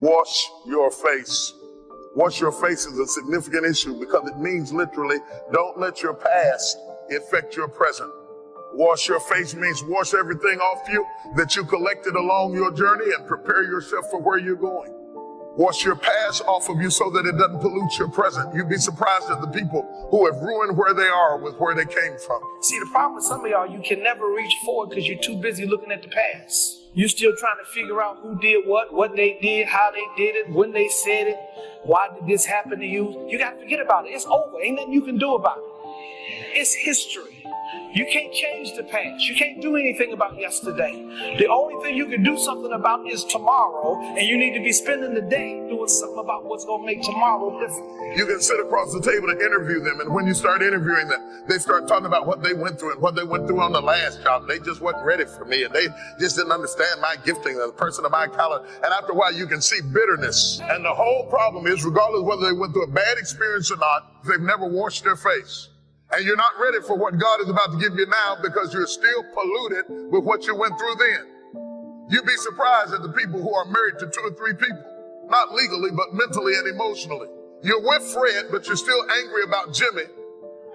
Wash your face. Wash your face is a significant issue because it means literally, don't let your past affect your present. Wash your face means wash everything off you that you collected along your journey and prepare yourself for where you're going. Wash your past off of you so that it doesn't pollute your present. You'd be surprised at the people who have ruined where they are with where they came from. See, the problem with some of y'all, you can never reach forward because you're too busy looking at the past. You're still trying to figure out who did what they did, how they did it, when they said it, why did this happen to you. You got to forget about it. It's over. Ain't nothing you can do about it. It's history. You can't change the past. You can't do anything about yesterday. The only thing you can do something about is tomorrow, and you need to be spending the day doing something about what's going to make tomorrow different. You can sit across the table and interview them, and when you start interviewing them, they start talking about what they went through and what they went through on the last job. They just wasn't ready for me, and they just didn't understand my gifting, the person of my caliber. And after a while, you can see bitterness. And the whole problem is, regardless of whether they went through a bad experience or not, they've never washed their face. And you're not ready for what God is about to give you now because you're still polluted with what you went through then. You'd be surprised at the people who are married to 2 or 3 people, not legally, but mentally and emotionally. You're with Fred, but you're still angry about Jimmy,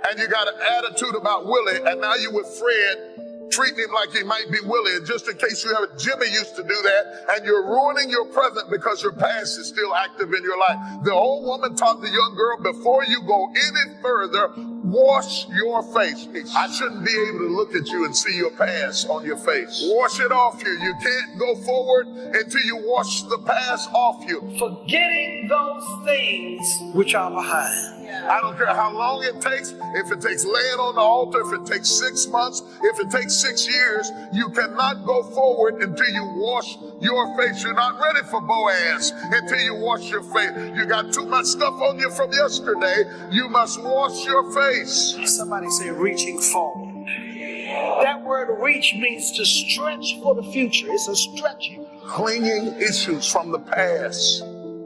and you got an attitude about Willie, and now you're with Fred, treating him like he might be Willie. And just in case you haven't, Jimmy used to do that, and you're ruining your present because your past is still active in your life. The old woman taught the young girl, before you go any further, wash your face. I shouldn't be able to look at you and see your past on your face. Wash it off you. You can't go forward until you wash the past off you. Forgetting those things which are behind. I don't care how long it takes. If it takes laying on the altar, if it takes 6 months, if it takes 6 years, you cannot go forward until you wash your face. You're not ready for Boaz until you wash your face. You got too much stuff on you from yesterday. You must wash your face. Somebody say reaching forward. That word reach means to stretch for the future. It's a stretching. Clinging issues from the past.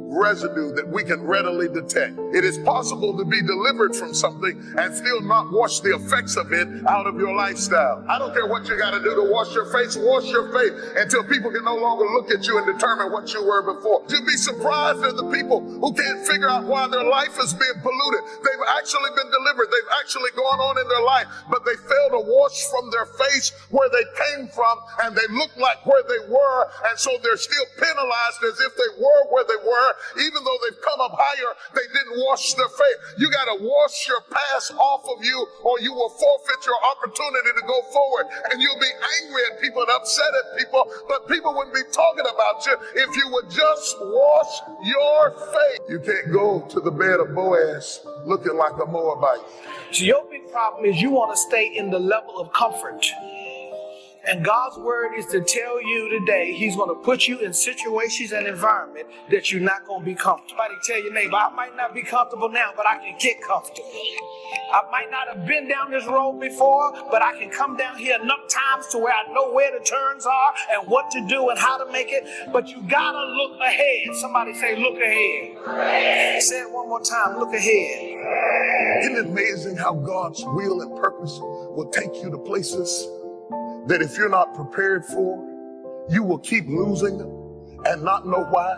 Residue that we can readily detect. It is possible to be delivered from something and still not wash the effects of it out of your lifestyle. I don't care what you got to do to wash your face. Wash your face until people can no longer look at you and determine what you were before. You'd be surprised at the people who can't figure out why their life is being polluted. They've actually been delivered. They've actually gone on in their life, but they fail to wash from their face where they came from, and they look like where they were, and so they're still penalized as if they were where they were. Even though they've come up higher, they didn't wash their face. You got to wash your past off of you, or you will forfeit your opportunity to go forward. And you'll be angry at people and upset at people, but people wouldn't be talking about you if you would just wash your face. You can't go to the bed of Boaz looking like a Moabite. So your big problem is you want to stay in the level of comfort. And God's word is to tell you today, he's going to put you in situations and environment that you're not going to be comfortable. Somebody tell your neighbor, I might not be comfortable now, but I can get comfortable. I might not have been down this road before, but I can come down here enough times to where I know where the turns are and what to do and how to make it. But you got to look ahead. Somebody say, look ahead. Say it one more time, look ahead. Isn't it amazing how God's will and purpose will take you to places that if you're not prepared for, you will keep losing them and not know why?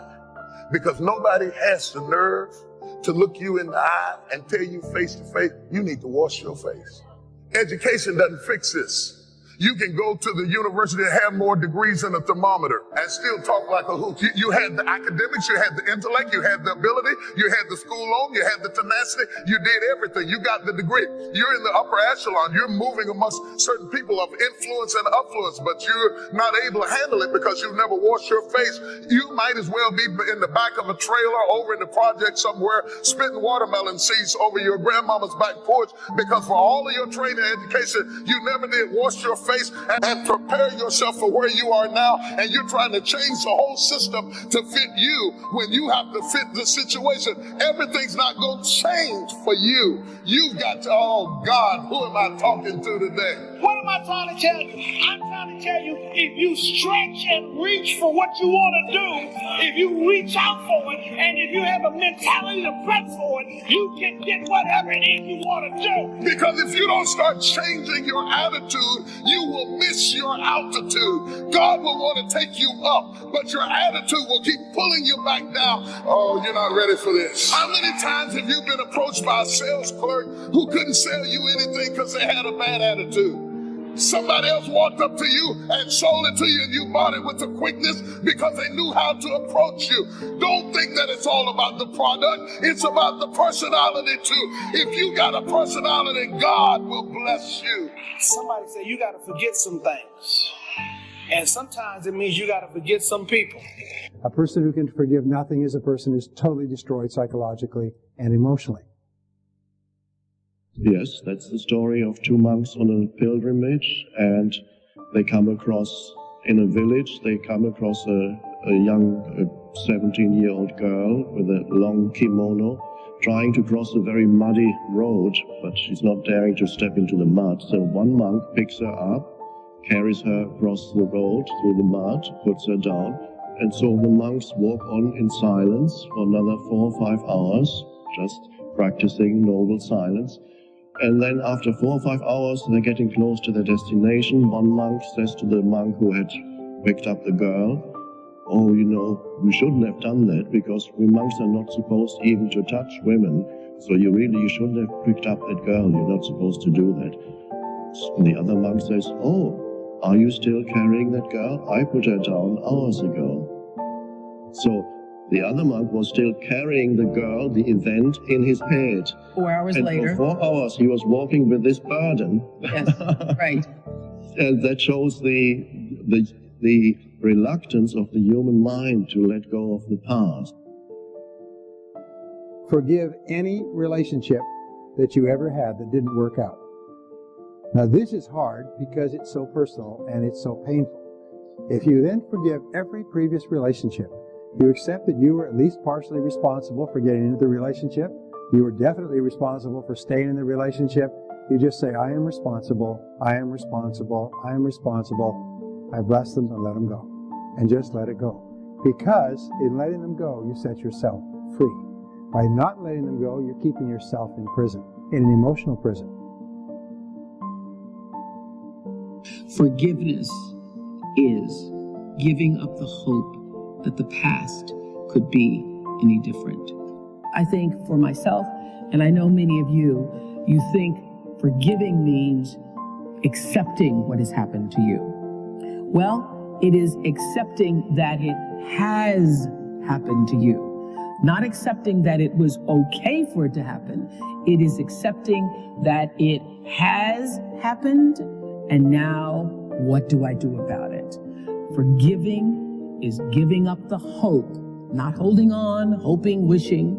Because nobody has the nerve to look you in the eye and tell you face to face, you need to wash your face. Education doesn't fix this. You can go to the university and have more degrees than a thermometer and still talk like a hoot. You had the academics, you had the intellect, you had the ability, you had the school loan, you had the tenacity, you did everything. You got the degree. You're in the upper echelon. You're moving amongst certain people of influence and affluence, but you're not able to handle it because you've never washed your face. You might as well be in the back of a trailer over in the project somewhere, spitting watermelon seeds over your grandmama's back porch, because for all of your training and education, you never did wash your face and prepare yourself for where you are now, and you're trying to change the whole system to fit you when you have to fit the situation. Everything's not going to change for you. You've got to, oh God, who am I talking to today? What am I trying to tell you? I'm trying to tell you, if you stretch and reach for what you want to do, if you reach out for it, and if you have a mentality to press for it, you can get whatever it is you want to do. Because if you don't start changing your attitude, you will miss your altitude. God will want to take you up, but your attitude will keep pulling you back down. Oh, you're not ready for this. How many times have you been approached by a sales clerk who couldn't sell you anything because they had a bad attitude? Somebody else walked up to you and sold it to you, and you bought it with the quickness because they knew how to approach you. Don't think that it's all about the product. It's about the personality too. If you got a personality, God will bless you. Somebody say you got to forget some things. And sometimes it means you got to forget some people. A person who can forgive nothing is a person who's totally destroyed psychologically and emotionally. Yes, that's the story of two monks on a pilgrimage, and they come across, in a village, they come across a young 17-year-old girl with a long kimono trying to cross a very muddy road, but she's not daring to step into the mud. So one monk picks her up, carries her across the road through the mud, puts her down, and so the monks walk on in silence for another 4 or 5 hours, just practicing noble silence. And then after 4 or 5 hours, they're getting close to their destination. One monk says to the monk who had picked up the girl, "Oh, you know, we shouldn't have done that because we monks are not supposed even to touch women. So you shouldn't have picked up that girl. You're not supposed to do that." And the other monk says, "Oh, are you still carrying that girl? I put her down hours ago." So the other monk was still carrying the girl, the event, in his head. 4 hours and later. For 4 hours he was walking with this burden. Yes, right. And that shows the reluctance of the human mind to let go of the past. Forgive any relationship that you ever had that didn't work out. Now this is hard because it's so personal and it's so painful. If you then forgive every previous relationship, you accept that you were at least partially responsible for getting into the relationship. You were definitely responsible for staying in the relationship. You just say, I am responsible, I am responsible, I am responsible. I bless them and let them go. And just let it go. Because in letting them go, you set yourself free. By not letting them go, you're keeping yourself in prison, in an emotional prison. Forgiveness is giving up the hope that the past could be any different. I think for myself, and I know many of you, you think forgiving means accepting what has happened to you. Well, it is accepting that it has happened to you. Not accepting that it was okay for it to happen. It is accepting that it has happened, and now what do I do about it? Forgiving is giving up the hope, not holding on, hoping, wishing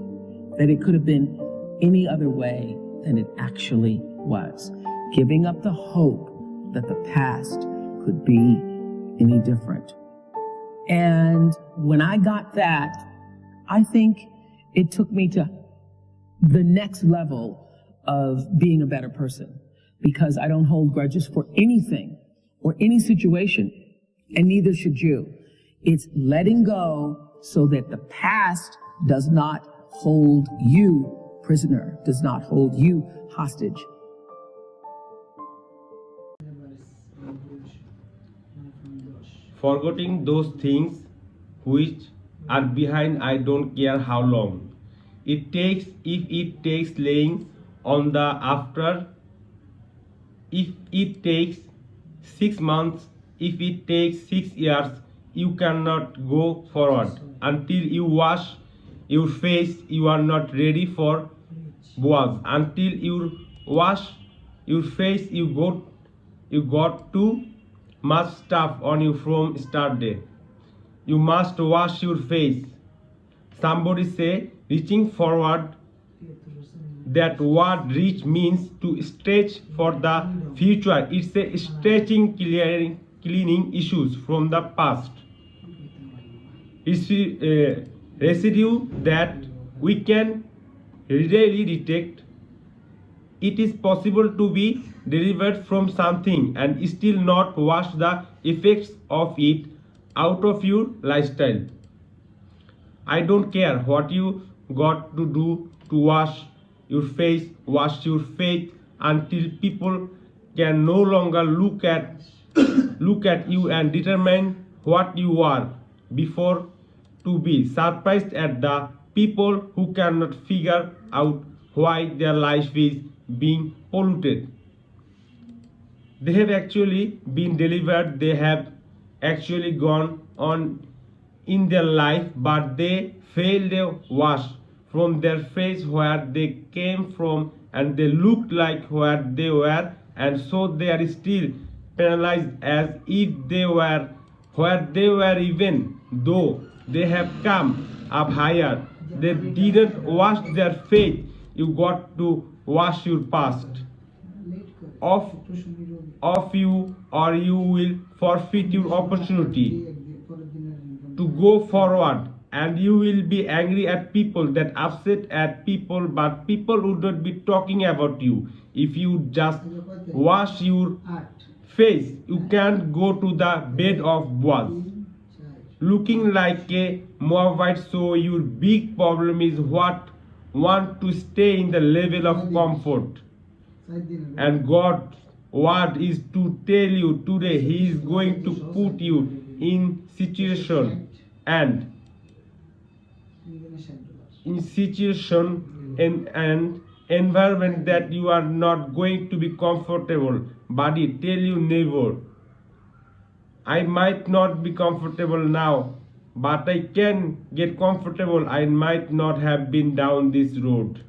that it could have been any other way than it actually was. Giving up the hope that the past could be any different. And when I got that, I think it took me to the next level of being a better person, because I don't hold grudges for anything or any situation, and neither should you. It's letting go so that the past does not hold you prisoner, does not hold you hostage. Forgetting those things which are behind, I don't care how long. If it takes laying on the after, if it takes 6 months, if it takes 6 years, you cannot go forward. Until you wash your face, you are not ready for bath. Until you wash your face, you got too much stuff on you from start day. You must wash your face. Somebody say, reaching forward. That word reach means to stretch for the future. It's a stretching, cleaning issues from the past. It's a residue that we can readily detect it is possible to be delivered from something and still not wash the effects of it out of your lifestyle. I don't care what you got to do to wash your face, wash your faith until people can no longer look at you and determine what you are before to be surprised at the people who cannot figure out why their life is being polluted. They have actually been delivered, they have actually gone on in their life, but they failed to wash from their face where they came from, and they looked like where they were, and so they are still penalized as if they were where they were, even though they have come up higher. They didn't wash their faith. You got to wash your past of you, or you will forfeit your opportunity to go forward, and you will be angry at people, that upset at people, but people would not be talking about you. If you just wash your face, you can't go to the bed of Boaz looking like a Moabite. So your big problem is want to stay in the level of comfort. And God's word is to tell you today, He is going to put you in situation and and environment that you are not going to be comfortable. But He tell you never. I might not be comfortable now, but I can get comfortable. I might not have been down this road.